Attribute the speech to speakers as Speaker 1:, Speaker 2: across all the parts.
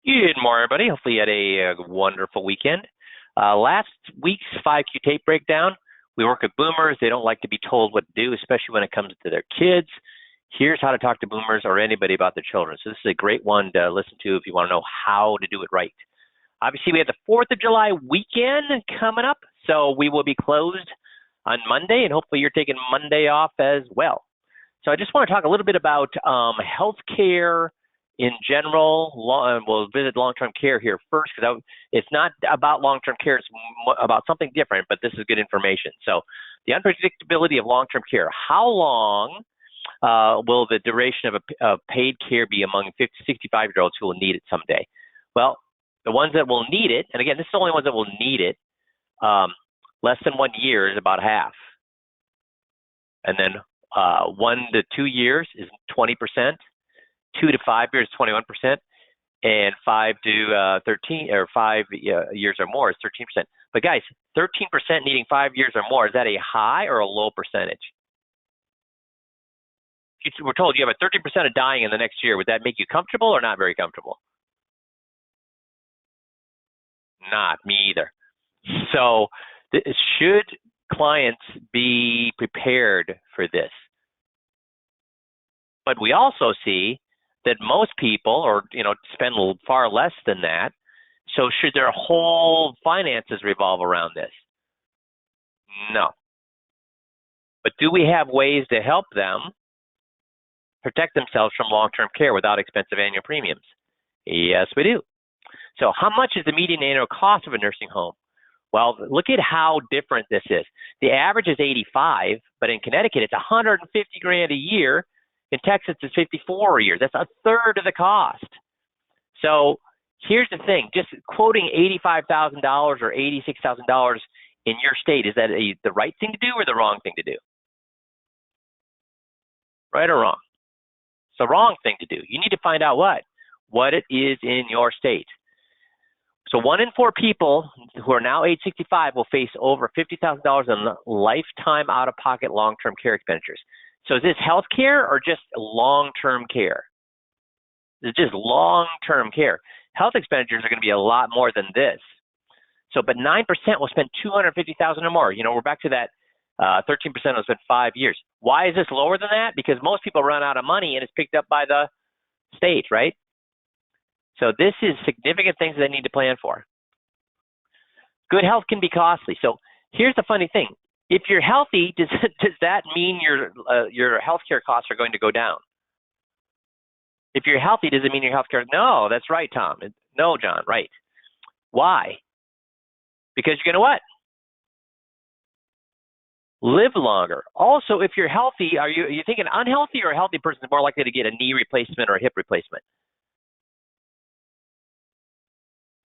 Speaker 1: Good morning, everybody. Hopefully you had a wonderful weekend. Last week's 5Q tape breakdown, we work with boomers. They don't like to be told what to do, especially when it comes to their kids. Here's how to talk to boomers or anybody about their children. So this is a great one to listen to if you want to know how to do it right. Obviously, we have the 4th of July weekend coming up, so we will be closed on Monday, and hopefully you're taking Monday off as well. So I just want to talk a little bit about healthcare in general. We'll visit long-term care here first because it's not about long-term care. It's about something different, but this is good information. So the unpredictability of long-term care. How long will the duration of paid care be among 50, 65-year-olds who will need it someday? Well, the ones that will need it, and again, this is the only ones that will need it, less than 1 year is about half. And then 1 to 2 years is 20%. 2 to 5 years, 21%, and 5 to 13 or 5 years or more is 13%. But guys, 13% needing 5 years or more, is that a high or a low percentage? If we're told you have a 13% of dying in the next year, would that make you comfortable or not very comfortable? Not me either. So should clients be prepared for this? But we also see that most people, or spend far less than that. So should their whole finances revolve around this? No. But do we have ways to help them protect themselves from long-term care without expensive annual premiums? Yes, we do. So how much is the median annual cost of a nursing home? Well, look at how different this is. The average is 85, but in Connecticut, it's 150 grand a year. In Texas, it's 54 a year. That's a third of the cost. So here's the thing. Just quoting $85,000 or $86,000 in your state, is that the right thing to do or the wrong thing to do? Right or wrong? It's the wrong thing to do. You need to find out what it is in your state. So 1 in 4 people who are now age 65 will face over $50,000 in lifetime out-of-pocket long-term care expenditures. So is this health care or just long-term care? It's just long-term care. Health expenditures are going to be a lot more than this. So, but 9% will spend $250,000 or more. We're back to that 13% will spend 5 years. Why is this lower than that? Because most people run out of money and it's picked up by the state, right? So this is significant things that they need to plan for. Good health can be costly. So here's the funny thing. If you're healthy, does that mean your healthcare costs are going to go down? If you're healthy, does it mean your healthcare? No, that's right, Tom. No, John, right. Why? Because you're going to what? Live longer. Also, if you're healthy, are you thinking unhealthy or a healthy person is more likely to get a knee replacement or a hip replacement?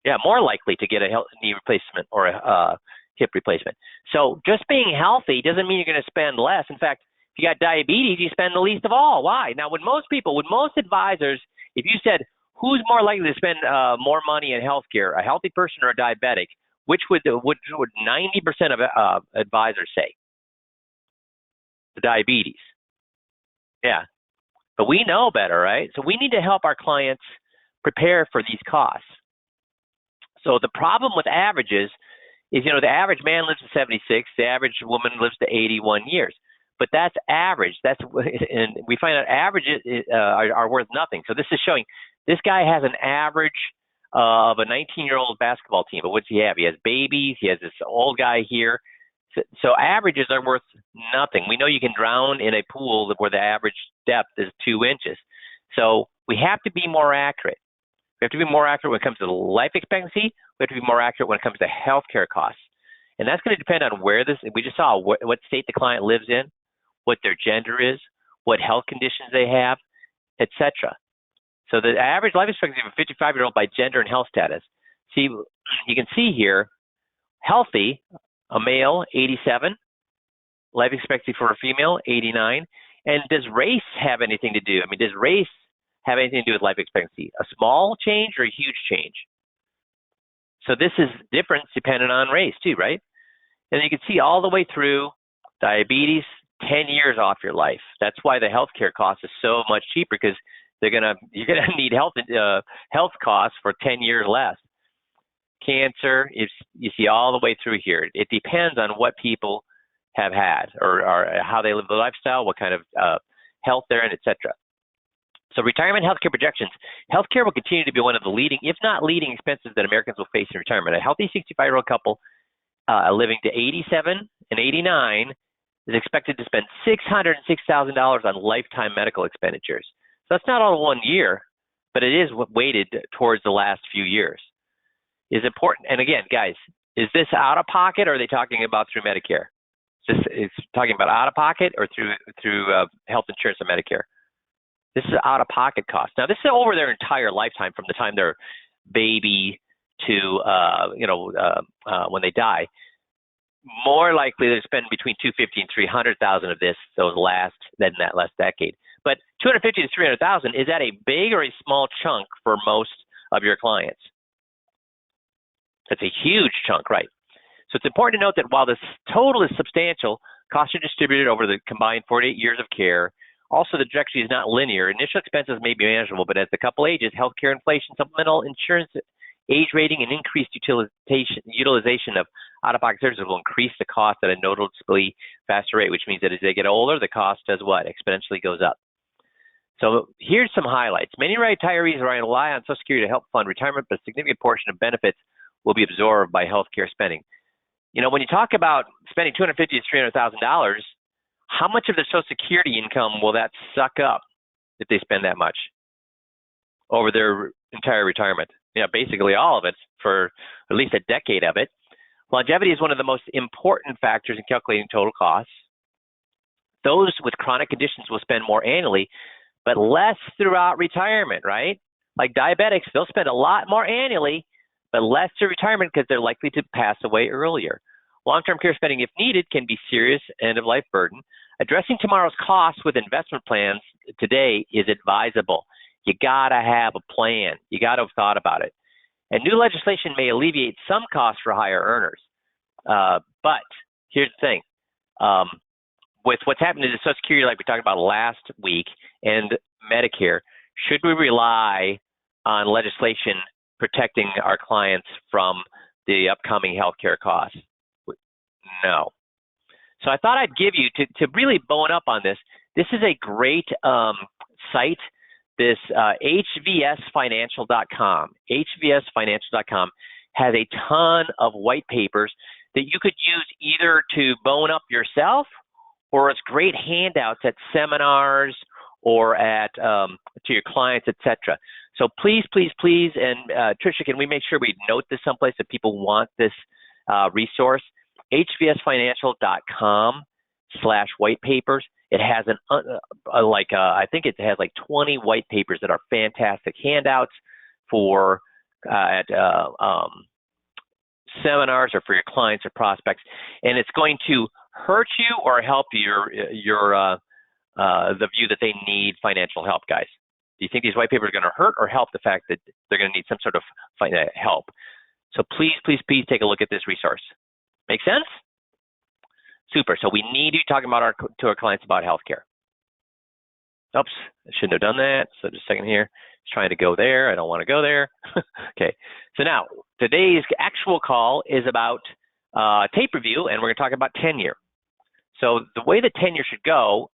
Speaker 1: Yeah, more likely to get a knee replacement or a hip replacement. So just being healthy doesn't mean you're going to spend less. In fact, if you got diabetes, you spend the least of all. Why? Now, would most advisors, if you said, who's more likely to spend more money in healthcare, a healthy person or a diabetic, which would 90% of advisors say? The diabetes. Yeah. But we know better, right? So we need to help our clients prepare for these costs. So the problem with averages is, the average man lives to 76, the average woman lives to 81 years. But that's average. And we find out averages are worth nothing. So this is showing this guy has an average of a 19-year-old basketball team. But what's he have? He has babies. He has this old guy here. So averages are worth nothing. We know you can drown in a pool where the average depth is 2 inches. So we have to be more accurate. We have to be more accurate when it comes to life expectancy. We have to be more accurate when it comes to healthcare costs. And that's going to depend on where we just saw what state the client lives in, what their gender is, what health conditions they have, etc. So the average life expectancy of a 55-year-old by gender and health status. See, you can see here, healthy, a male, 87, life expectancy for a female, 89. And does race have anything to do? I mean, does race have anything to do with life expectancy? A small change or a huge change? So this is different dependent on race too, right? And you can see all the way through diabetes, 10 years off your life. That's why the healthcare cost is so much cheaper, because You're gonna need health costs for 10 years less. Cancer, you see all the way through here. It depends on what people have had or how they live their lifestyle, what kind of health they're in, etc. So retirement healthcare projections. Healthcare will continue to be one of the leading, if not leading, expenses that Americans will face in retirement. A healthy 65-year-old couple living to 87 and 89 is expected to spend $606,000 on lifetime medical expenditures. So that's not all 1 year, but it is weighted towards the last few years. Is important. And again, guys, is this out of pocket, or are they talking about through Medicare? It's talking about out of pocket or through health insurance and Medicare. This is out of pocket cost. Now, this is over their entire lifetime, from the time they're baby to when they die. More likely to spend between $250,000 and $300,000 of this that last decade. But $250,000 to $300,000, is that a big or a small chunk for most of your clients? That's a huge chunk, right? So it's important to note that while this total is substantial, costs are distributed over the combined 48 years of care. Also, the trajectory is not linear. Initial expenses may be manageable, but as the couple ages, healthcare inflation, supplemental insurance age rating, and increased utilization of out-of-pocket services will increase the cost at a noticeably faster rate, which means that as they get older, the cost does what? Exponentially goes up. So here's some highlights. Many retirees rely on Social Security to help fund retirement, but a significant portion of benefits will be absorbed by healthcare spending. When you talk about spending $250,000 to $300,000, how much of the Social Security income will that suck up if they spend that much over their entire retirement? Basically all of it, for at least a decade of it. Longevity is one of the most important factors in calculating total costs. Those with chronic conditions will spend more annually, but less throughout retirement, right? Like diabetics, they'll spend a lot more annually, but less through retirement because they're likely to pass away earlier. Long-term care spending, if needed, can be serious end-of-life burden. Addressing tomorrow's costs with investment plans today is advisable. You gotta have a plan. You gotta have thought about it. And new legislation may alleviate some costs for higher earners. But here's the thing. With what's happening to Social Security, like we talked about last week, and Medicare, should we rely on legislation protecting our clients from the upcoming healthcare costs? No. So I thought I'd give you, to really bone up on this, this is a great site, this hvsfinancial.com. hvsfinancial.com has a ton of white papers that you could use either to bone up yourself, or as great handouts at seminars or at to your clients, etc. So please, and Tricia, can we make sure we note this someplace if people want this resource? hvsfinancial.com/white papers. It has I think it has like 20 white papers that are fantastic handouts for at seminars or for your clients or prospects, and it's going to hurt you or help the view that they need financial help, guys. Do you think these white papers are going to hurt or help the fact that they're going to need some sort of help? So please take a look at this resource. Make sense? Super. So we need to be talking about to our clients about healthcare. Oops, I shouldn't have done that. So just a second here. Just trying to go there. I don't want to go there. Okay. So now today's actual call is about tape review, and we're going to talk about tenure. So the way the tenure should go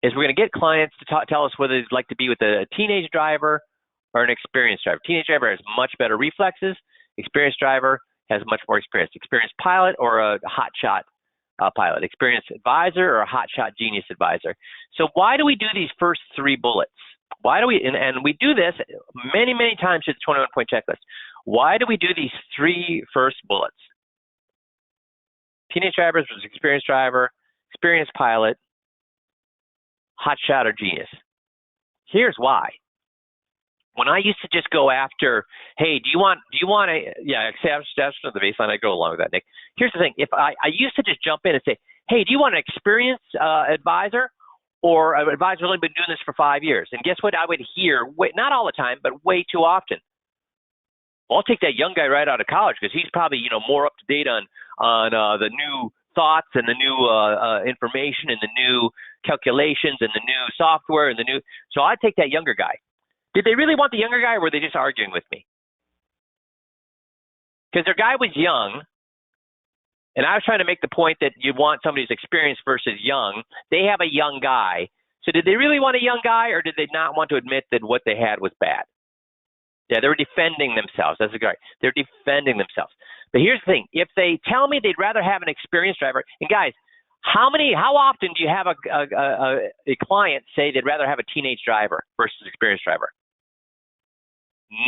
Speaker 1: is we're going to get clients to tell us whether they'd like to be with a teenage driver or an experienced driver. Teenage driver has much better reflexes. Experienced driver has much more experience. Experienced pilot or a hotshot pilot. Experienced advisor or a hotshot genius advisor. So why do we do these first three bullets? Why do we, and we do this many, many times through the 21-point checklist. Why do we do these three first bullets? Teenage drivers versus experienced driver, experienced pilot, hotshot or genius. Here's why. When I used to just go after, hey, do you want a, yeah, that's the baseline. I go along with that, Nick. Here's the thing. If I used to just jump in and say, hey, do you want an experienced advisor or an advisor who's only been doing this for 5 years? And guess what I would hear, not all the time, but way too often. Well, I'll take that young guy right out of college because he's probably, more up to date on the new thoughts and the new information and the new calculations and the new software and the new. So I'd take that younger guy. Did they really want the younger guy, or were they just arguing with me? Because their guy was young, and I was trying to make the point that you want somebody who's experienced versus young. They have a young guy. So did they really want a young guy, or did they not want to admit that what they had was bad? Yeah, they were defending themselves. That's a great. They're defending themselves. But here's the thing. If they tell me they'd rather have an experienced driver, and guys, how often do you have a client say they'd rather have a teenage driver versus experienced driver?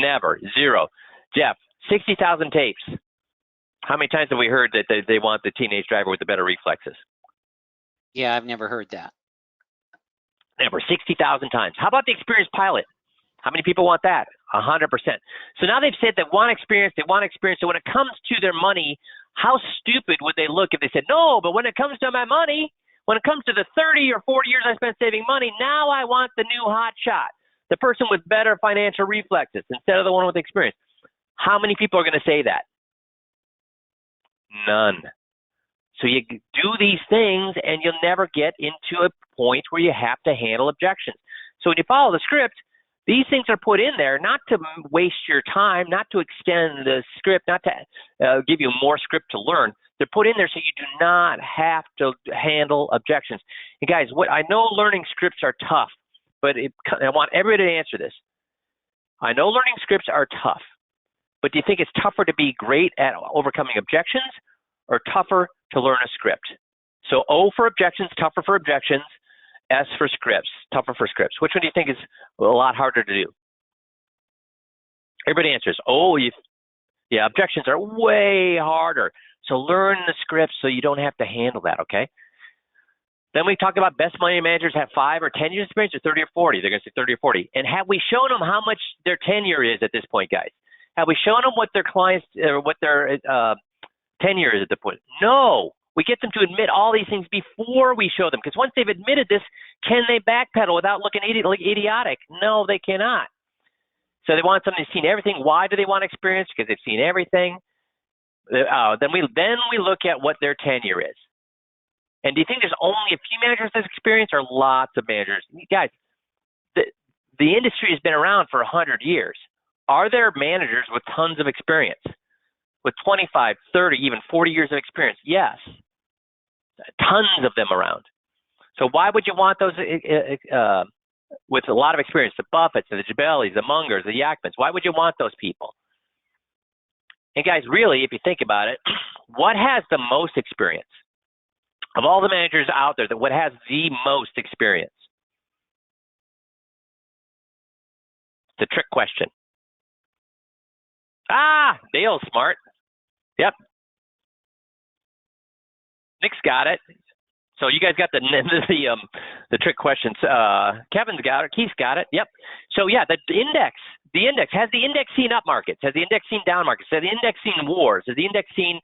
Speaker 1: Never. Zero. Jeff, 60,000 tapes. How many times have we heard that they want the teenage driver with the better reflexes?
Speaker 2: Yeah, I've never heard that.
Speaker 1: Never. 60,000 times. How about the experienced pilot? How many people want that? 100%. So now they've said they want experience, they want experience. So when it comes to their money, how stupid would they look if they said, no, but when it comes to my money, when it comes to the 30 or 40 years I spent saving money, now I want the new hot shot, the person with better financial reflexes instead of the one with experience. How many people are going to say that? None. So you do these things and you'll never get into a point where you have to handle objections. So when you follow the script, these things are put in there not to waste your time, not to extend the script, not to give you more script to learn. They're put in there so you do not have to handle objections. And guys, what I know learning scripts are tough, but I want everybody to answer this. I know learning scripts are tough, but do you think it's tougher to be great at overcoming objections or tougher to learn a script? So O for objections, tougher for objections. S for scripts, tougher for scripts. Which one do you think is a lot harder to do? Everybody answers, yeah, objections are way harder. So learn the scripts so you don't have to handle that, okay? Then we talk about best money managers have 5 or 10 years experience or 30 or 40. They're going to say 30 or 40. And have we shown them how much their tenure is at this point, guys? Have we shown them what their clients, what their tenure is at the point? No. We get them to admit all these things before we show them. Because once they've admitted this, can they backpedal without looking idiotic? No, they cannot. So they want somebody who's seen everything. Why do they want experience? Because they've seen everything. Then we look at what their tenure is. And do you think there's only a few managers with experience or lots of managers? Guys, the industry has been around for 100 years. Are there managers with tons of experience? With 25, 30, even 40 years of experience? Yes. Tons of them around. So why would you want those with a lot of experience, the Buffetts, the Jabellis, the Mungers, the Yakmans? Why would you want those people? And guys, really, if you think about it, what has the most experience? Of all the managers out there, what has the most experience? It's a trick question. Dale's smart. Yep. Nick's got it. So you guys got the trick questions. Kevin's got it. Keith's got it. Yep. So yeah, the index. Has the index seen up markets? Has the index seen down markets? Has the index seen wars? Has the index seen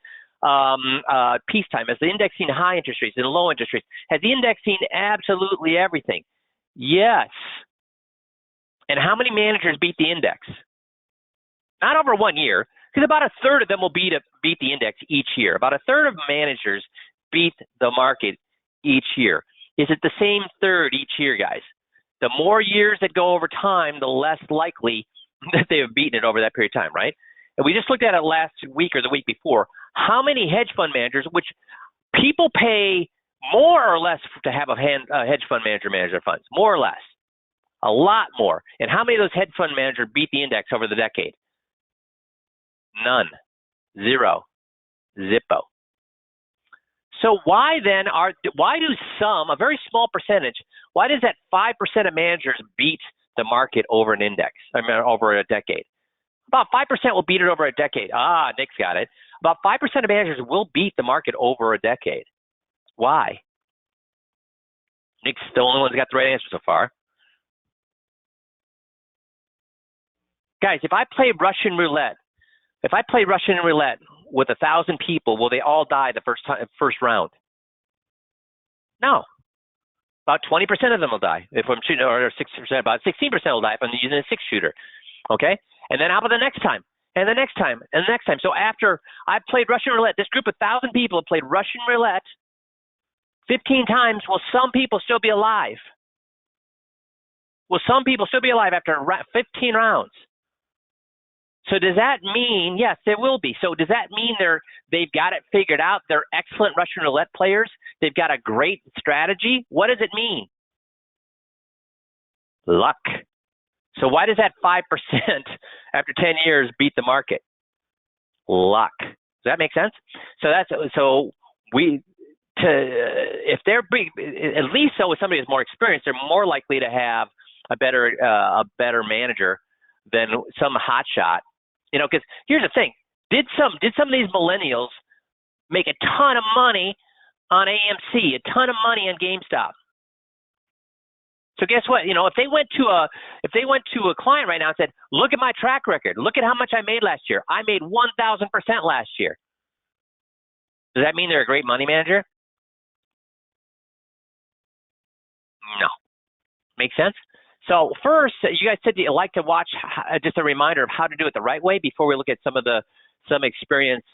Speaker 1: peacetime? Has the index seen high interest rates and low interest rates? Has the index seen absolutely everything? Yes. And how many managers beat the index? Not over 1 year, because about a third of them will beat the index each year. About a third of managers beat the market each year. Is it the same third each year, guys? The more years that go over time, the less likely that they have beaten it over that period of time, right? And we just looked at it last week or the week before. How many hedge fund managers, which people pay more or less to have a hedge fund manager manage their funds? More or less. A lot more. And how many of those hedge fund managers beat the index over the decade? None. Zero. Zippo. So why then why do some, a very small percentage, why does that 5% of managers beat the market over an index, over a decade? About 5% will beat it over a decade. Nick's got it. About 5% of managers will beat the market over a decade. Why? Nick's the only one who's got the right answer so far. Guys, if I play Russian roulette with 1,000 people, will they all die the first round? No. About 20% of them will die if I'm shooting, or 6%. About 16% will die if I'm using a 6-shooter. Okay? And then how about the next time? And the next time? And the next time? So after I played Russian roulette, this group of 1,000 people have played Russian roulette 15 times. Will some people still be alive? Will some people still be alive after 15 rounds? So does that mean, yes, there will be. So does that mean they've got it figured out? They're excellent Russian roulette players. They've got a great strategy. What does it mean? Luck. So why does that 5% after 10 years beat the market? Luck. Does that make sense? If they're big, at least so with somebody who's more experienced, they're more likely to have a better manager than some hotshot. You know, because here's the thing: did some of these millennials make a ton of money on AMC, a ton of money on GameStop? So guess what? You know, if they went to a client right now and said, "Look at my track record. Look at how much I made last year. I made 1,000% last year." Does that mean they're a great money manager? No. Make sense? So first, you guys said you like to watch, just a reminder of how to do it the right way before we look at some experience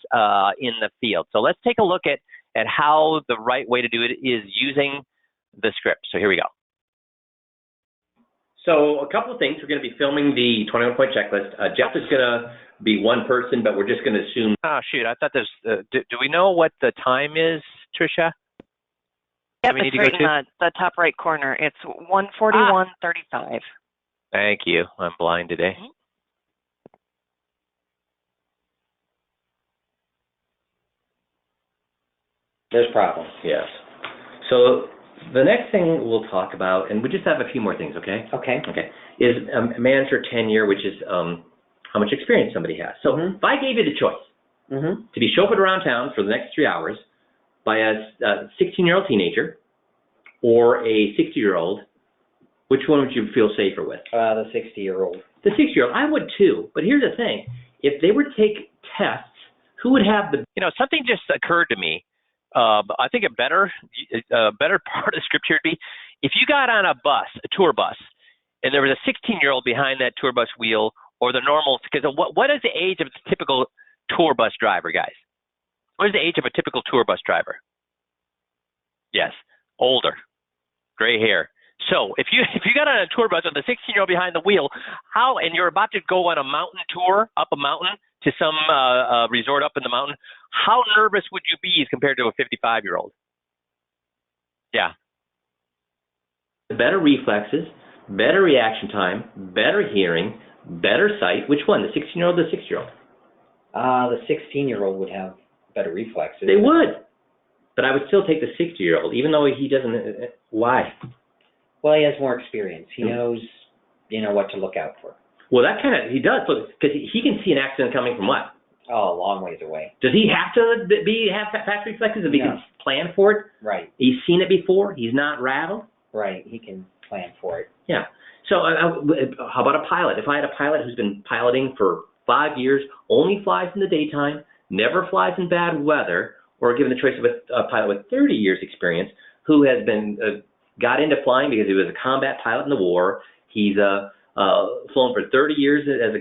Speaker 1: in the field. So let's take a look at how the right way to do it is using the script. So here we go. So a couple of things. We're going to be filming the 21-point checklist. Jeff is going to be one person, but we're just going to assume. Oh, shoot. I thought there's do we know what the time is, Tricia?
Speaker 3: Yep, it's right in the top right corner. It's 1:41:35.
Speaker 1: Thank you. I'm blind today.
Speaker 4: There's problems. Yes. So the next thing we'll talk about, and we just have a few more things, okay?
Speaker 2: Okay.
Speaker 4: Okay. Is manager tenure, which is how much experience somebody has. So if I gave you the choice to be chauffeured around town for the next 3 hours by a 16-year-old teenager or a 60-year-old, which one would you feel safer with?
Speaker 2: The 60-year-old.
Speaker 4: The 60-year-old. I would too. But here's the thing. If they were to take tests, who would have the...
Speaker 1: You know, something just occurred to me. I think a better part of the script here would be if you got on a tour bus, and there was a 16-year-old behind that tour bus wheel, or the normal, because what is the age of a typical tour bus driver, guys? What is the age of a typical tour bus driver? Yes, older, gray hair. So if you got on a tour bus with a 16-year-old behind the wheel, and you're about to go on a mountain tour up a mountain to some resort up in the mountain, how nervous would you be as compared to a 55-year-old? Yeah.
Speaker 4: Better reflexes, better reaction time, better hearing, better sight. Which one, the 16-year-old or the 6-year-old?
Speaker 2: The 16-year-old would have better reflexes.
Speaker 4: They would. But I would still take the 60-year-old, even though he doesn't. Why?
Speaker 2: Well, he has more experience. He knows, what to look out for.
Speaker 4: Well, he does, because he can see an accident coming from what?
Speaker 2: Oh, a long ways away.
Speaker 4: Does he have to have fast reflexes if he can plan for it?
Speaker 2: Right.
Speaker 4: He's seen it before. He's not rattled.
Speaker 2: Right. He can plan for it.
Speaker 4: Yeah. So how about a pilot? If I had a pilot who's been piloting for 5 years, only flies in the daytime, never flies in bad weather, or given the choice of a pilot with 30 years experience who has been got into flying because he was a combat pilot in the war. He's flown for 30 years as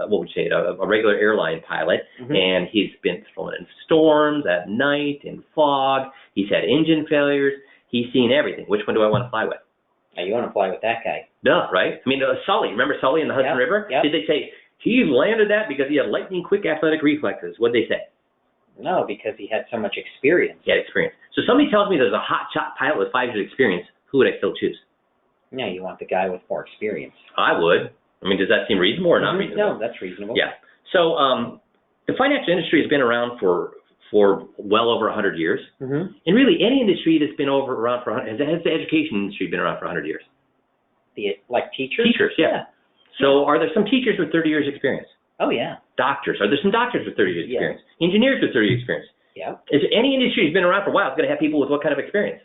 Speaker 4: what would you say, a regular airline pilot, and he's been flown in storms, at night, in fog. He's had engine failures. He's seen everything. Which one do I want to fly with?
Speaker 2: Now, you want to fly with that guy.
Speaker 4: Duh, right? I mean, Sully. Remember Sully in the Hudson River?
Speaker 2: Yep.
Speaker 4: Did they say he landed that because he had lightning quick athletic reflexes? What'd they say?
Speaker 2: No, because he had so much experience.
Speaker 4: He had experience. So somebody tells me there's a hot shot pilot with 5 years experience. Who would I still choose?
Speaker 2: Yeah, you want the guy with more experience.
Speaker 4: I would. I mean, does that seem reasonable or not reasonable?
Speaker 2: No, that's reasonable.
Speaker 4: Yeah. So the financial industry has been around for well over 100 years. And really, any industry that's been around for 100, has the education industry been around for 100 years?
Speaker 2: Like teachers?
Speaker 4: Teachers, yeah. So are there some teachers with 30 years experience?
Speaker 2: Oh, yeah.
Speaker 4: Doctors. Are there some doctors with 30 years experience? Engineers with 30 years experience?
Speaker 2: Yeah.
Speaker 4: Is any industry that's been around for a while is going to have people with what kind of experience?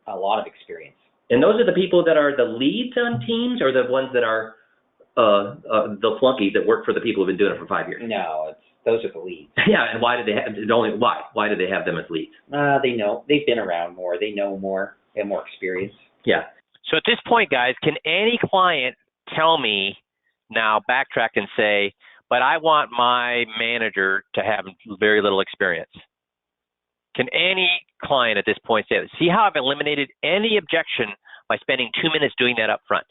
Speaker 2: A lot of experience.
Speaker 4: And those are the people that are the leads on teams, or the ones that are the flunkies that work for the people who've been doing it for 5 years?
Speaker 2: No, those are the leads.
Speaker 4: Yeah, and why did they have why do they have them as leads?
Speaker 2: They know, they've been around more, they know more, they have more experience.
Speaker 4: Yeah.
Speaker 1: So at this point, guys, can any client tell me now, backtrack and say, but I want my manager to have very little experience? Can any client at this point say that? See how I've eliminated any objection by spending 2 minutes doing that up front.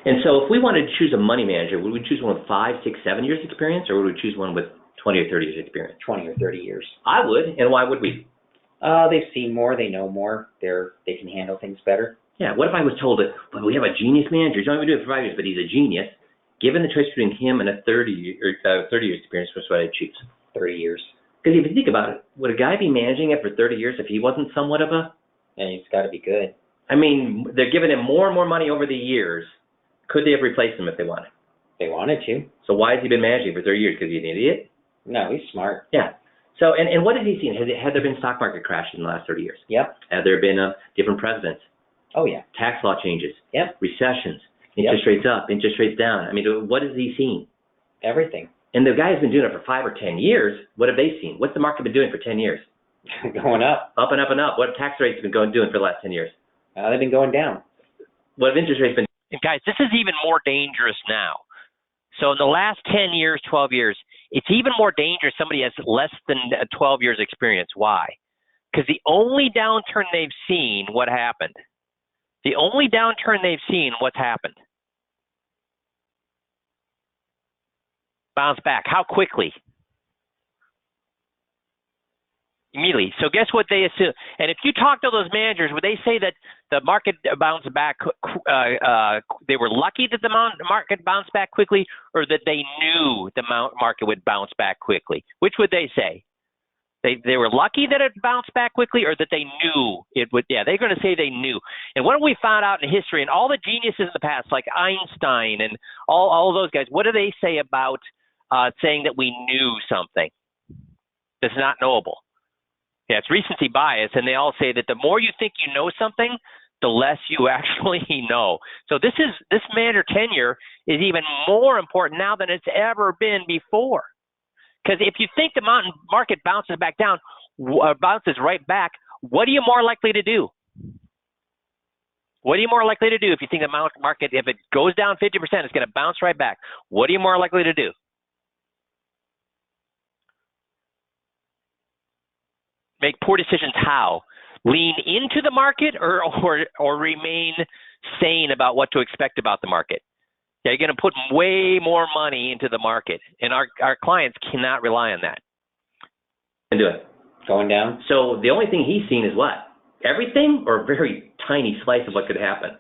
Speaker 4: And so if we wanted to choose a money manager, would we choose one with 5, 6, 7 years experience, or would we choose one with 20 or 30 years experience?
Speaker 2: 20 or 30 years.
Speaker 4: I would, and why would we?
Speaker 2: They've seen more, they know more, they can handle things better.
Speaker 4: Yeah, what if I was told that, well, we have a genius manager, he's only been doing it for 5 years, but he's a genius. Given the choice between him and a 30 years experience, which would I choose?
Speaker 2: 30 years.
Speaker 4: Because if you think about it, would a guy be managing it for 30 years if he wasn't somewhat of a...
Speaker 2: And he's got to be good.
Speaker 4: I mean, they're giving him more and more money over the years. Could they have replaced him if they wanted?
Speaker 2: They wanted to.
Speaker 4: So why has he been managing for 30 years? Because he's an idiot?
Speaker 2: No, he's smart.
Speaker 4: Yeah. So, and what has he seen? Had there been stock market crashes in the last 30 years?
Speaker 2: Yep.
Speaker 4: Have there been different presidents?
Speaker 2: Oh, yeah.
Speaker 4: Tax law changes?
Speaker 2: Yep.
Speaker 4: Recessions? Interest rates up? Interest rates down? I mean, what has he seen?
Speaker 2: Everything.
Speaker 4: And the guy has been doing it for 5 or 10 years. What have they seen? What's the market been doing for 10 years?
Speaker 2: Going up.
Speaker 4: Up and up and up. What have tax rates been doing for the last 10 years?
Speaker 2: They've been going down.
Speaker 4: What have interest rates been?
Speaker 1: And guys, this is even more dangerous now. So in the last 10 years, 12 years, it's even more dangerous somebody has less than 12 years experience. Why? Because the only downturn they've seen, what happened? The only downturn they've seen, what's happened? Bounce back. How quickly? Immediately. So guess what they assume? And if you talk to those managers, would they say that the market bounced back, they were lucky that the market bounced back quickly, or that they knew the market would bounce back quickly? Which would they say? They were lucky that it bounced back quickly, or that they knew it would? Yeah, they're going to say they knew. And what have we found out in history, and all the geniuses in the past, like Einstein and all of those guys, what do they say about saying that we knew something that's not knowable? Yeah, it's recency bias, and they all say that the more you think you know something, the less you actually know. So this manager tenure is even more important now than it's ever been before. Because if you think the market bounces back down, bounces right back, what are you more likely to do? What are you more likely to do if you think the market, if it goes down 50%, it's going to bounce right back? What are you more likely to do? Make poor decisions how? Lean into the market or remain sane about what to expect about the market? Yeah, you're going to put way more money into the market, and our clients cannot rely on that.
Speaker 4: And do it.
Speaker 2: Going down?
Speaker 4: So the only thing he's seen is what? Everything, or a very tiny slice of what could happen?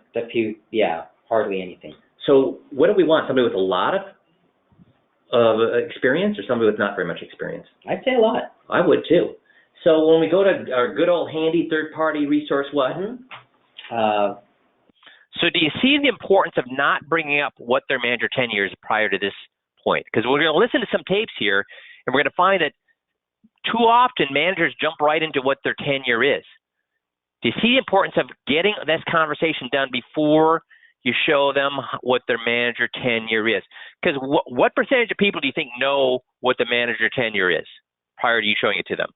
Speaker 2: Hardly anything.
Speaker 4: So what do we want? Somebody with a lot of experience, or somebody with not very much experience?
Speaker 2: I'd say a lot.
Speaker 4: I would too. So when we go to our good old handy third-party resource, what?
Speaker 1: So do you see the importance of not bringing up what their manager tenure is prior to this point? Because we're going to listen to some tapes here, and we're going to find that too often managers jump right into what their tenure is. Do you see the importance of getting this conversation done before you show them what their manager tenure is? Because what percentage of people do you think know what the manager tenure is prior to you showing it to them?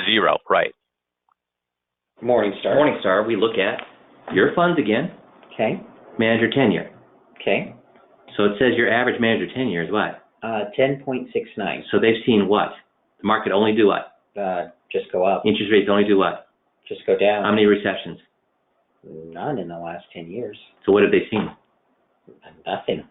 Speaker 1: 0, right.
Speaker 2: Morningstar,
Speaker 4: we look at your funds again.
Speaker 2: Okay.
Speaker 4: Manager tenure.
Speaker 2: Okay.
Speaker 4: So it says your average manager tenure is what?
Speaker 2: 10.69.
Speaker 4: So they've seen what? The market only do what?
Speaker 2: Just go up.
Speaker 4: Interest rates only do what?
Speaker 2: Just go down.
Speaker 4: How many recessions?
Speaker 2: None in the last 10 years.
Speaker 4: So what have they seen?
Speaker 2: Nothing.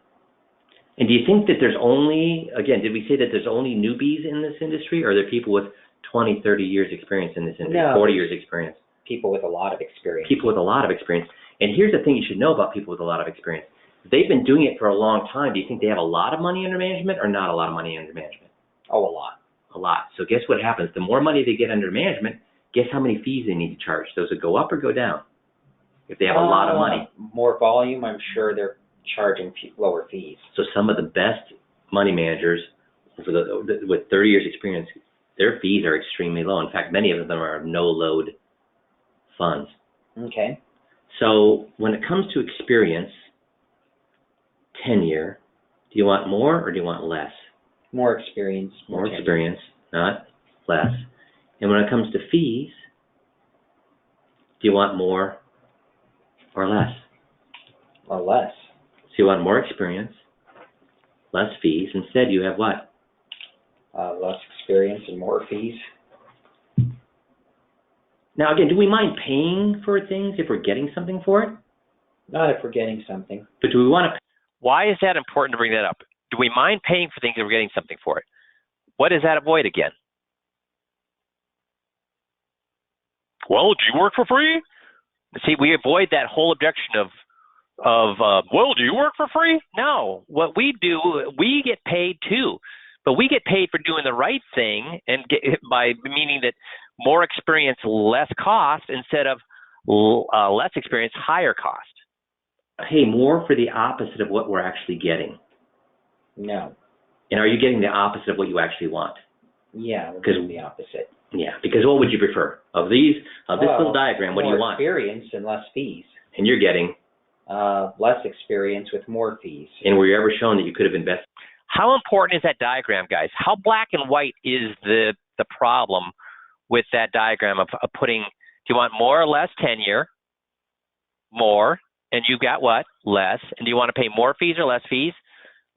Speaker 4: And do you think that there's only, again, did we say that there's only newbies in this industry, or are there people with 20, 30 years experience in this industry,
Speaker 2: No,
Speaker 4: 40 years experience?
Speaker 2: People with a lot of experience.
Speaker 4: People with a lot of experience. And here's the thing you should know about people with a lot of experience. If they've been doing it for a long time, do you think they have a lot of money under management or not a lot of money under management?
Speaker 2: Oh, a lot.
Speaker 4: A lot. So guess what happens? The more money they get under management, guess how many fees they need to charge? Those would go up or go down if they have a lot of money.
Speaker 2: More volume, I'm sure they're charging lower fees.
Speaker 4: So some of the best money managers with 30 years experience, their fees are extremely low. In fact, many of them are no-load funds.
Speaker 2: Okay.
Speaker 4: So when it comes to experience, tenure, do you want more or do you want less?
Speaker 2: More experience.
Speaker 4: More experience, not less. And when it comes to fees, do you want more or less?
Speaker 2: Or less.
Speaker 4: So you want more experience, less fees. Instead, you have what?
Speaker 2: Less experience and more fees.
Speaker 4: Now, again, do we mind paying for things if we're getting something for it?
Speaker 2: Not if we're getting something.
Speaker 4: But do we want to?
Speaker 1: Why is that important to bring that up? Do we mind paying for things if we're getting something for it? What does that avoid again? Well, do you work for free? See, we avoid that whole objection of well, do you work for free? No. What we do, we get paid too. But we get paid for doing the right thing, and by meaning that more experience, less cost, instead of less experience, higher cost.
Speaker 4: Pay more for the opposite of what we're actually getting.
Speaker 2: No.
Speaker 4: And are you getting the opposite of what you actually want?
Speaker 2: Yeah, we're getting the opposite.
Speaker 4: Yeah, because what would you prefer? Of this little diagram, what do you want?
Speaker 2: More experience and less fees.
Speaker 4: And you're getting?
Speaker 2: Less experience with more fees.
Speaker 4: And were you ever shown that you could have invested?
Speaker 1: How important is that diagram, guys? How black and white is the problem with that diagram of putting, do you want more or less tenure? More. And you got what? Less. And do you want to pay more fees or less fees?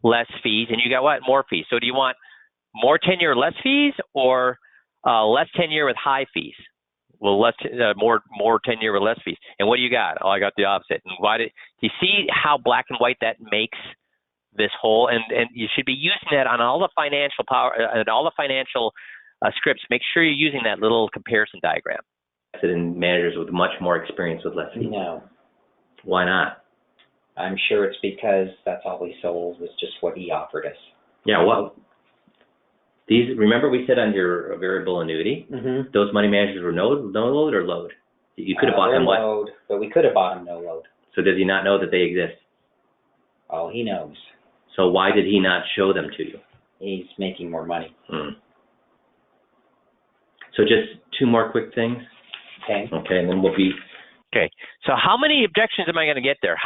Speaker 1: Less fees. And you got what? More fees. So do you want more tenure or less fees, or less tenure with high fees? Well, more tenure with less fees. And what do you got? Oh, I got the opposite. And do you see how black and white that makes this whole? And you should be using that on all the financial power and all the financial scripts. Make sure you're using that little comparison diagram.
Speaker 4: In managers with much more experience with less fees.
Speaker 2: No.
Speaker 4: Why not?
Speaker 2: I'm sure it's because that's all we sold was just what he offered us.
Speaker 4: Yeah, well, remember we said on your variable annuity, those money managers were no load or load? You could have bought them what?
Speaker 2: Load, but we could have bought them no load.
Speaker 4: So does he not know that they exist?
Speaker 2: Oh, he knows.
Speaker 4: So why did he not show them to you?
Speaker 2: He's making more money.
Speaker 4: So just two more quick things.
Speaker 2: Okay.
Speaker 4: Okay, and then we'll be.
Speaker 1: Okay. So how many objections am I going to get there?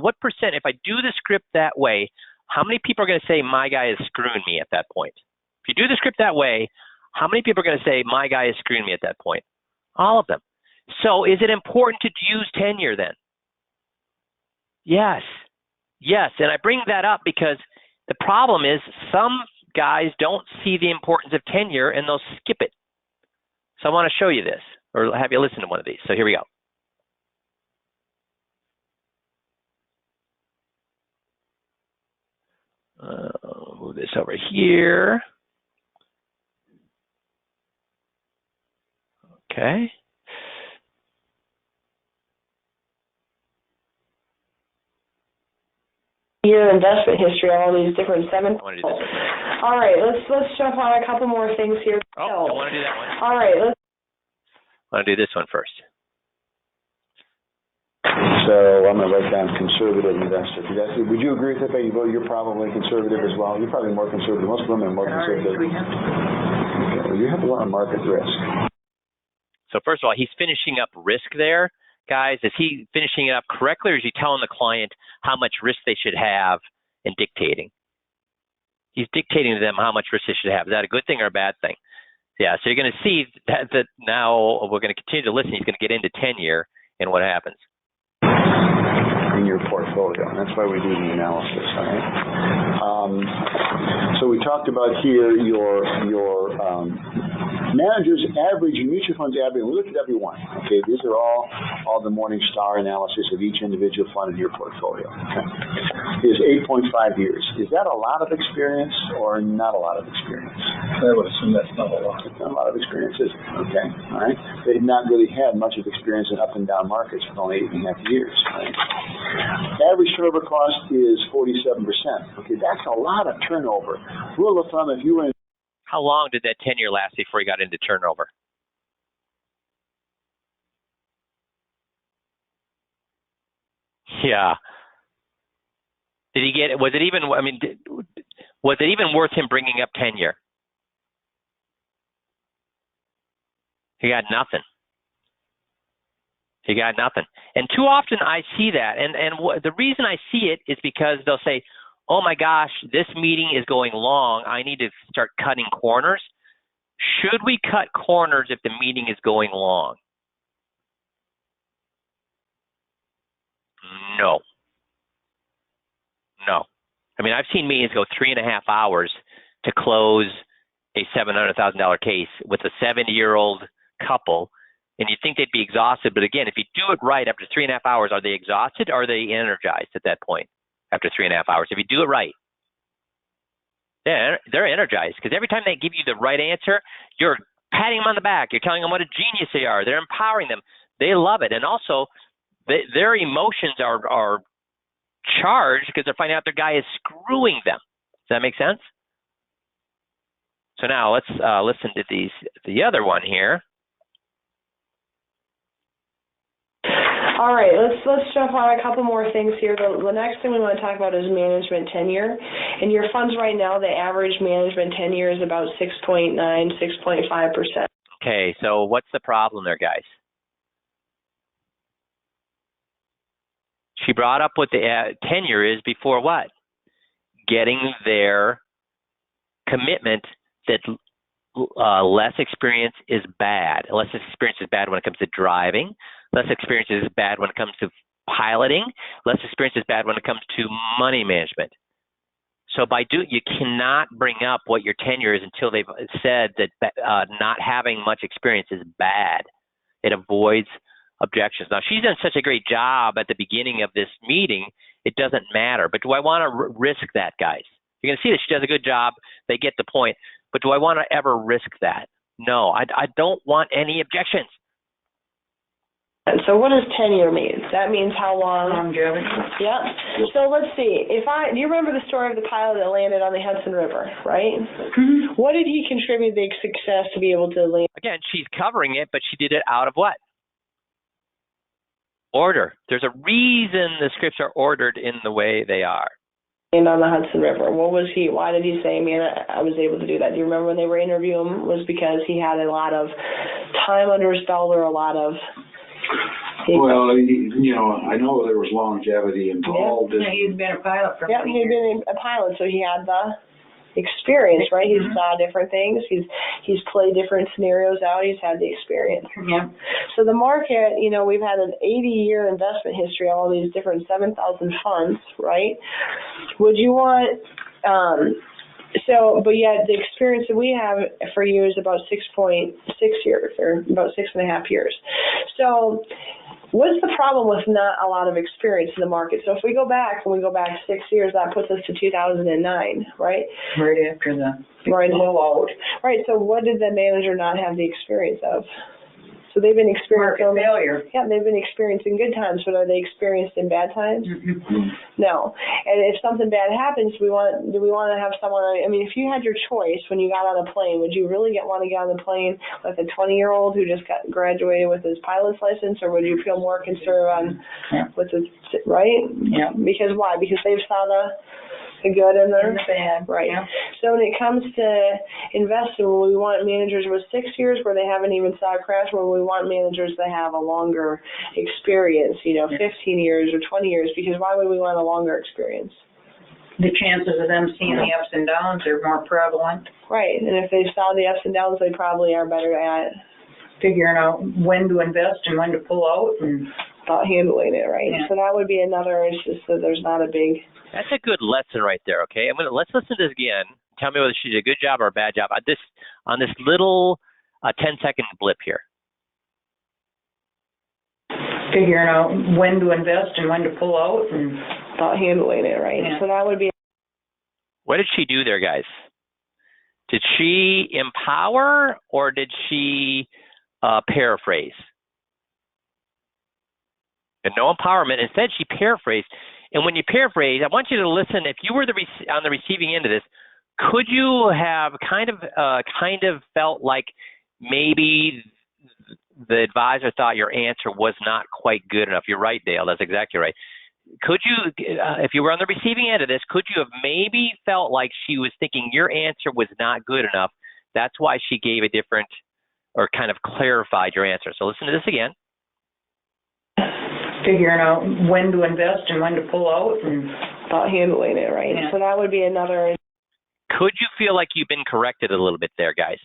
Speaker 1: What percent, if I do the script that way, how many people are going to say my guy is screwing me at that point? If you do the script that way, how many people are going to say my guy is screwing me at that point? All of them. So is it important to use tenure then? Yes. Yes. And I bring that up because the problem is some guys don't see the importance of tenure and they'll skip it. So I want to show you this, or have you listen to one of these. So here we go. Move this over here. Okay.
Speaker 5: Your investment history, all these different seven.
Speaker 1: I want to do this one.
Speaker 5: All right, let's jump on a couple more things here.
Speaker 1: Oh, I want to do that one.
Speaker 5: All right, let's.
Speaker 1: I want to do this one first.
Speaker 6: So I'm going to write down conservative investor. Would you agree with that, Betty? Well, you're probably conservative as well. You're probably more conservative. Most women are more conservative. Okay, well, you have a lot of market risk.
Speaker 1: So first of all, he's finishing up risk there. Guys, is he finishing it up correctly, or is he telling the client how much risk they should have and dictating? He's dictating to them how much risk they should have. Is that a good thing or a bad thing? Yeah, so you're going to see that now we're going to continue to listen. He's going to get into tenure and what happens.
Speaker 6: In your portfolio. That's why we do the analysis, all right? So we talked about here your managers average and mutual funds average. We looked at every one. Okay, these are all the Morningstar analysis of each individual fund in your portfolio. Okay, is 8.5 years. Is that a lot of experience or not a lot of experience?
Speaker 7: I would assume that's not a lot.
Speaker 6: It's not a lot of experience, is it? Okay, all right. They've not really had much of experience in up and down markets for only 8.5 years. Right? Average turnover cost is 47%. Okay, that's a lot of turnover. Rule of thumb: if you were in.
Speaker 1: How long did that tenure last before he got into turnover? Yeah. Did he get? Was it even? I mean, was it even worth him bringing up tenure? He got nothing. He got nothing. And too often I see that. And the reason I see it is because they'll say, oh my gosh, this meeting is going long. I need to start cutting corners. Should we cut corners if the meeting is going long? No. No. I mean, I've seen meetings go 3.5 hours to close a $700,000 case with a 70-year-old couple And you'd think they'd be exhausted, but again, if you do it right after 3.5 hours, are they exhausted or are they energized at that point after 3.5 hours? If you do it right, they're energized, because every time they give you the right answer, you're patting them on the back. You're telling them what a genius they are. They're empowering them. They love it. And also, their emotions are charged because they're finding out their guy is screwing them. Does that make sense? So now let's listen to the other one here.
Speaker 5: All right, let's jump on a couple more things here. The next thing we want to talk about is management tenure. In your funds right now, the average management tenure is about 6.9, 6.5%.
Speaker 1: Okay, so what's the problem there, guys? She brought up what the tenure is before what? Getting their commitment that less experience is bad. Less experience is bad when it comes to driving. Less experience is bad when it comes to piloting. Less experience is bad when it comes to money management. So you cannot bring up what your tenure is until they've said that not having much experience is bad. It avoids objections. Now, she's done such a great job at the beginning of this meeting, it doesn't matter. But do I want to risk that, guys? You're going to see that she does a good job. They get the point. But do I want to ever risk that? No, I don't want any objections.
Speaker 5: And so what does tenure mean? That means how long?
Speaker 8: Longevity.
Speaker 5: Yep. So let's see. Do you remember the story of the pilot that landed on the Hudson River, right?
Speaker 8: Mm-hmm.
Speaker 5: What did he contribute to the success to be able to land?
Speaker 1: Again, she's covering it, but she did it out of what? Order. There's a reason the scripts are ordered in the way they are.
Speaker 5: And on the Hudson River, why did he say, man, I was able to do that? Do you remember when they were interviewing him? Was because he had a lot of time under his belt, or a lot of...
Speaker 7: Well, I know there was longevity involved.
Speaker 8: Yeah, he'd been a pilot for
Speaker 5: Yeah, he'd been a pilot, so he had the experience, right? He's saw different things. He's played different scenarios out. He's had the experience.
Speaker 8: Yeah.
Speaker 5: So the market, we've had an 80-year investment history, all these different 7,000 funds, right? Would you want... but yet the experience that we have for you is about 6.6 years, or about 6.5 years. So what's the problem with not a lot of experience in the market? So if we go back 6 years, that puts us to 2009, right?
Speaker 8: Right after the blowout.
Speaker 5: Right. So what did the manager not have the experience of? So they've been experiencing
Speaker 8: market failure.
Speaker 5: Yeah, they've been experiencing good times, but are they experienced in bad times?
Speaker 8: Mm-hmm.
Speaker 5: No. And if something bad happens, do we want to have someone? I mean, if you had your choice when you got on a plane, would you really want to get on the plane with a 20-year-old who just graduated with his pilot's license, or would you feel more concerned with the right?
Speaker 8: Yeah.
Speaker 5: Because why? Because they've saw the good and the
Speaker 8: bad.
Speaker 5: Right.
Speaker 8: Yeah.
Speaker 5: So when it comes to investing, we want managers with 6 years where they haven't even saw a crash, where we want managers that have a longer experience, 15 years or 20 years, because why would we want a longer experience?
Speaker 8: The chances of them seeing the ups and downs are more prevalent.
Speaker 5: Right. And if they saw the ups and downs, they probably are better at
Speaker 8: figuring out when to invest and when to pull out and
Speaker 5: handling it, right?
Speaker 8: Yeah.
Speaker 5: So that would be another, it's just that there's not a big...
Speaker 1: That's a good lesson right there, okay? Let's listen to this again. Tell me whether she did a good job or a bad job on this little 10-second blip here.
Speaker 8: Figuring out when to invest and when to pull out and
Speaker 5: handling it, right?
Speaker 8: Yeah.
Speaker 5: So that would be...
Speaker 1: What did she do there, guys? Did she empower or did she paraphrase? And no empowerment. Instead, she paraphrased. And when you paraphrase, I want you to listen. If you were on the receiving end of this, could you have kind of felt like maybe the advisor thought your answer was not quite good enough? You're right, Dale. That's exactly right. Could you, if you were on the receiving end of this, could you have maybe felt like she was thinking your answer was not good enough? That's why she gave a different, or kind of clarified your answer. So listen to this again.
Speaker 8: Figuring out when to invest and when to pull out and
Speaker 5: handling it, right?
Speaker 8: Yeah.
Speaker 5: So that would be another...
Speaker 1: Could you feel like you've been corrected a little bit there, guys?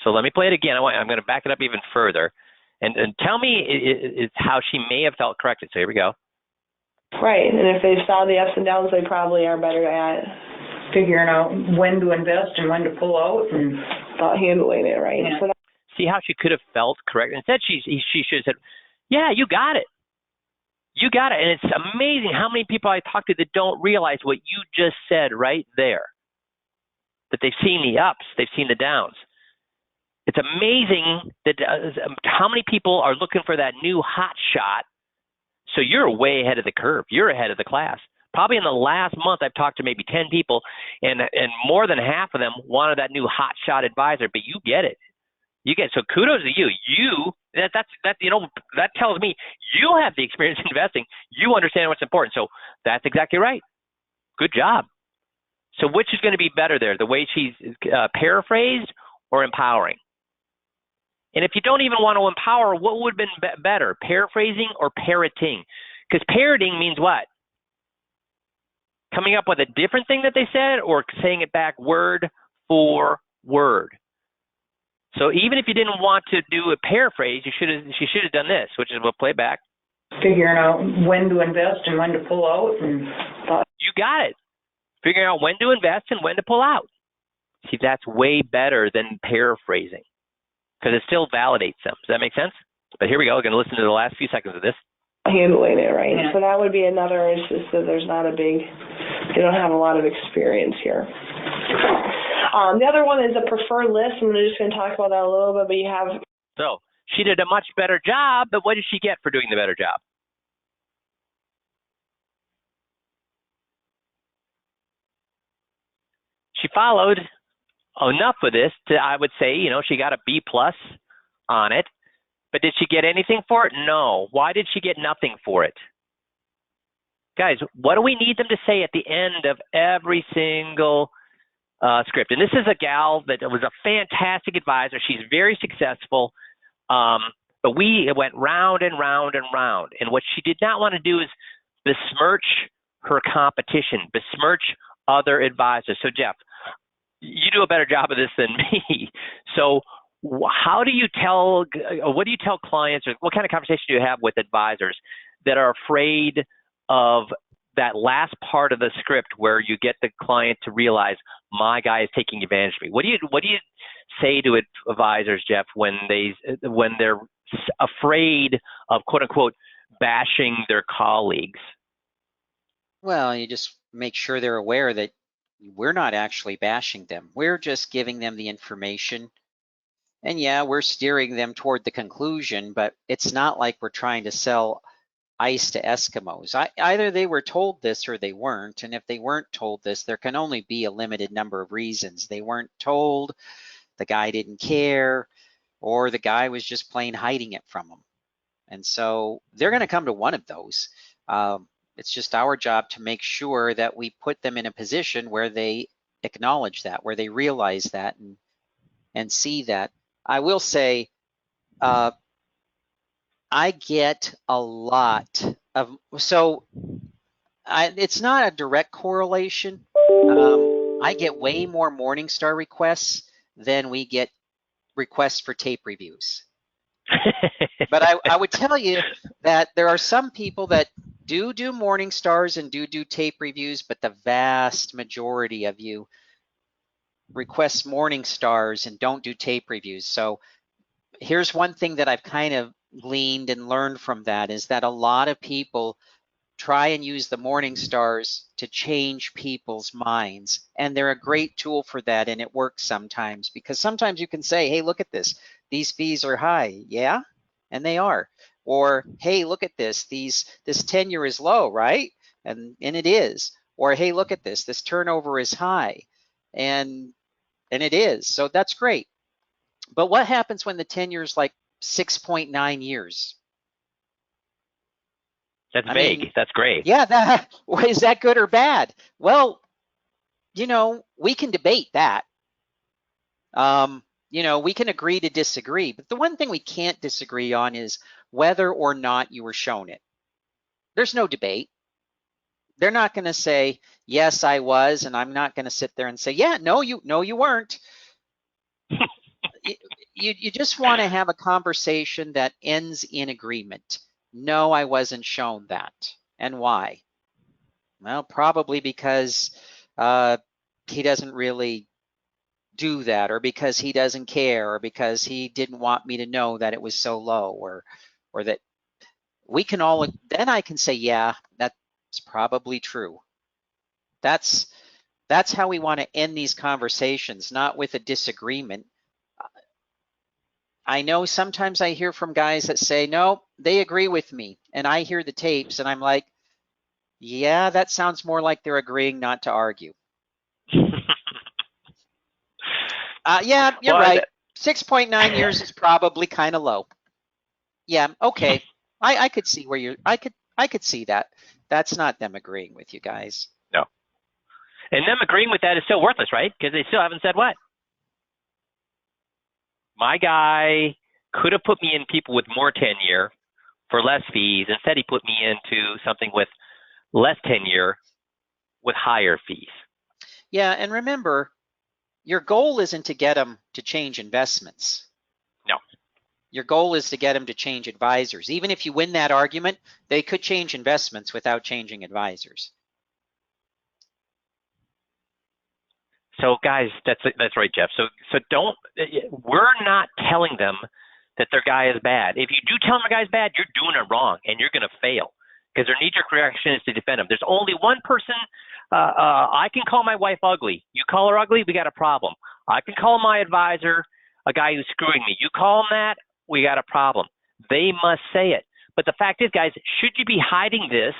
Speaker 1: So let me play it again. I'm going to back it up even further. And tell me how she may have felt corrected. So here we go.
Speaker 5: Right. And if they saw the ups and downs, they probably are better at
Speaker 8: Figuring out when to invest and when to pull out and
Speaker 5: handling it right.
Speaker 8: Yeah.
Speaker 5: So
Speaker 1: See how she could have felt correct? Instead, she should have said, yeah, you got it. You got it. And it's amazing how many people I talk to that don't realize what you just said right there, that they've seen the ups, they've seen the downs. It's amazing that how many people are looking for that new hot shot. So you're way ahead of the curve. You're ahead of the class. Probably in the last month, I've talked to maybe 10 people, and more than half of them wanted that new hot shot advisor, but you get it. You get, so kudos to you. That tells me you have the experience investing. You understand what's important. So that's exactly right. Good job. So which is going to be better there, the way she's paraphrased or empowering? And if you don't even want to empower, what would have been better, paraphrasing or parroting? Because parroting means what? Coming up with a different thing that they said, or saying it back word for word. So even if you didn't want to do a paraphrase, she should have done this, which is we'll play back.
Speaker 8: figuring out when to invest and when to pull out. And
Speaker 1: you got it. Figuring out when to invest and when to pull out. See, that's way better than paraphrasing because it still validates them. Does that make sense? But here we go. We're going to listen to the last few seconds of this.
Speaker 5: Handling it right.
Speaker 8: Yeah.
Speaker 5: So that would be another. It's just that there's not a big. They don't have a lot of experience here. The other one is a preferred list. I'm just going to talk about that a little bit. But you have.
Speaker 1: So she did a much better job. But what did she get for doing the better job? She followed enough of this to, I would say, she got a B+ on it. But did she get anything for it? No. Why did she get nothing for it? Guys, what do we need them to say at the end of every single script? And this is a gal that was a fantastic advisor. She's very successful. But we went round and round and round. And what she did not want to do is besmirch her competition, besmirch other advisors. So, Jeff, you do a better job of this than me. So how do you tell, what do you tell clients, or what kind of conversation do you have with advisors that are afraid of that last part of the script where you get the client to realize my guy is taking advantage of me? What do you say to advisors, Jeff, when they're afraid of quote unquote bashing their colleagues?
Speaker 9: Well, you just make sure they're aware that we're not actually bashing them. We're just giving them the information. And yeah, we're steering them toward the conclusion, but it's not like we're trying to sell ice to Eskimos. Either they were told this or they weren't. And if they weren't told this, there can only be a limited number of reasons. They weren't told, the guy didn't care, or the guy was just plain hiding it from them. And so they're going to come to one of those. It's just our job to make sure that we put them in a position where they acknowledge that, where they realize that and see that. I will say, I get a lot of, so it's not a direct correlation. I get way more Morningstar requests than we get requests for tape reviews. But I would tell you that there are some people that do Morningstars and do tape reviews, but the vast majority of you request Morningstars and don't do tape reviews. So here's one thing that I've kind of gleaned and learned from that is that a lot of people try and use the Morningstars to change people's minds. And they're a great tool for that, and it works sometimes, because sometimes you can say, hey, look at this. These fees are high. Yeah, and they are. Or, hey, look at this. This tenure is low, right? And it is. Or, hey, look at this. This turnover is high. And it is. So that's great. But what happens when the tenure is like 6.9 years?
Speaker 1: That's vague. That's great.
Speaker 9: Yeah, is that good or bad? Well, we can debate that. We can agree to disagree. But the one thing we can't disagree on is whether or not you were shown it. There's no debate. They're not going to say, yes, I was, and I'm not going to sit there and say, yeah, no, you weren't. You just want to have a conversation that ends in agreement. No, I wasn't shown that. And why? Well, probably because he doesn't really do that, or because he doesn't care, or because he didn't want me to know that it was so low, or that we can all, then I can say, yeah, that's probably true. That's how we want to end these conversations, not with a disagreement. I know sometimes I hear from guys that say, no, they agree with me, and I hear the tapes and I'm like, yeah, that sounds more like they're agreeing not to argue. Yeah, you're right. 6.9 years is probably kind of low. Yeah, okay. I could see where I could see that. That's not them agreeing with you guys.
Speaker 1: No. And them agreeing with that is still worthless, right? Because they still haven't said what? My guy could have put me in people with more tenure for less fees. Instead, he put me into something with less tenure with higher fees.
Speaker 9: Yeah, and remember, your goal isn't to get them to change investments.
Speaker 1: No.
Speaker 9: Your goal is to get them to change advisors. Even if you win that argument, they could change investments without changing advisors.
Speaker 1: So guys, that's right, Jeff. So we're not telling them that their guy is bad. If you do tell them a guy's bad, you're doing it wrong and you're going to fail, because their knee-jerk reaction is to defend him. There's only one person. I can call my wife ugly. You call her ugly, we got a problem. I can call my advisor a guy who's screwing me. You call him that, we got a problem. They must say it. But the fact is, guys, should you be hiding this?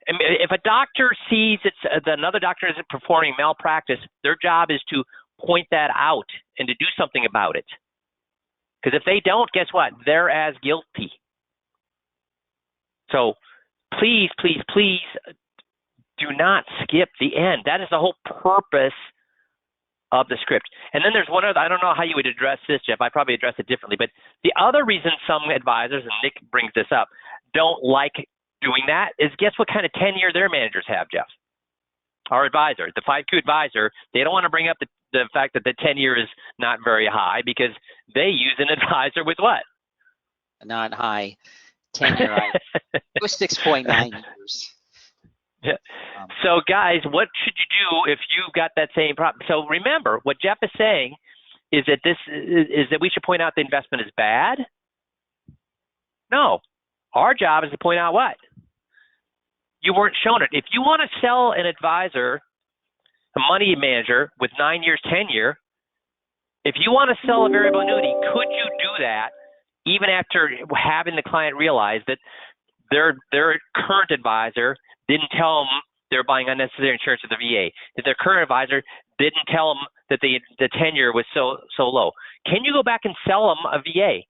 Speaker 1: I mean, if a doctor sees that another doctor is performing malpractice, their job is to point that out and to do something about it. Because if they don't, guess what? They're as guilty. So please, please, please do not skip the end. That is the whole purpose of the script. And then there's one other, I don't know how you would address this, Jeff. I probably address it differently. But the other reason some advisors, and Nick brings this up, don't like doing that is, guess what kind of tenure their managers have, Jeff? Our advisor, the 5Q advisor, they don't want to bring up the fact that the tenure is not very high, because they use an advisor with what?
Speaker 9: Not high tenure. It was 6.9 years.
Speaker 1: Yeah. So guys, what should you do if you've got that same problem? So remember, what Jeff is saying is that we should point out the investment is bad. No, our job is to point out what? You weren't shown it. If you want to sell an advisor, a money manager with 9 years tenure, if you want to sell a variable annuity, could you do that even after having the client realize that their current advisor didn't tell them they're buying unnecessary insurance at the VA, that their current advisor didn't tell them that the tenure was so low? Can you go back and sell them a VA?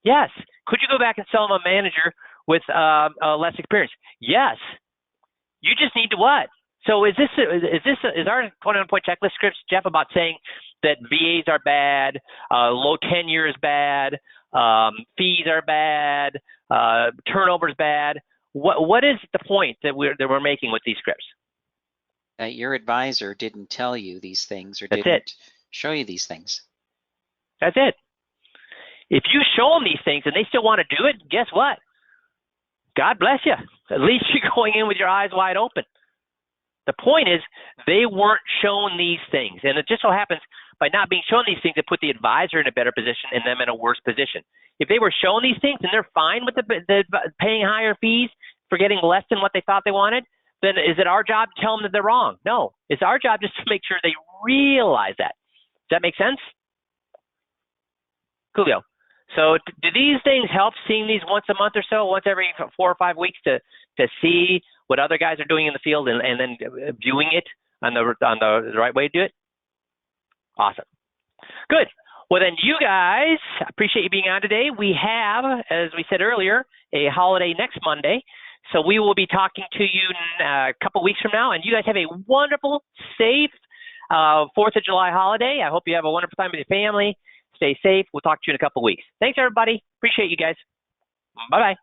Speaker 1: Yes. Could you go back and sell them a manager with less experience? Yes. You just need to what? So is our 21-point checklist scripts, Jeff, about saying that VAs are bad, low tenure is bad, fees are bad, turnover is bad? What is the point that we're making with these scripts?
Speaker 9: That your advisor didn't tell you these things, or didn't show you these things.
Speaker 1: That's it. If you show them these things and they still want to do it, guess what? God bless you. At least you're going in with your eyes wide open. The point is, they weren't shown these things. And it just so happens, by not being shown these things, it put the advisor in a better position and them in a worse position. If they were shown these things and they're fine with the paying higher fees for getting less than what they thought they wanted, then is it our job to tell them that they're wrong? No. It's our job just to make sure they realize that. Does that make sense? Coolio. So do these things help, seeing these once a month or so, once every 4 or 5 weeks, to see what other guys are doing in the field and then viewing it on the right way to do it? Awesome. Good. Well, then, you guys, appreciate you being on today. We have, as we said earlier, a holiday next Monday. So we will be talking to you a couple weeks from now. And you guys have a wonderful, safe 4th of July holiday. I hope you have a wonderful time with your family. Stay safe. We'll talk to you in a couple weeks. Thanks, everybody. Appreciate you guys. Bye-bye.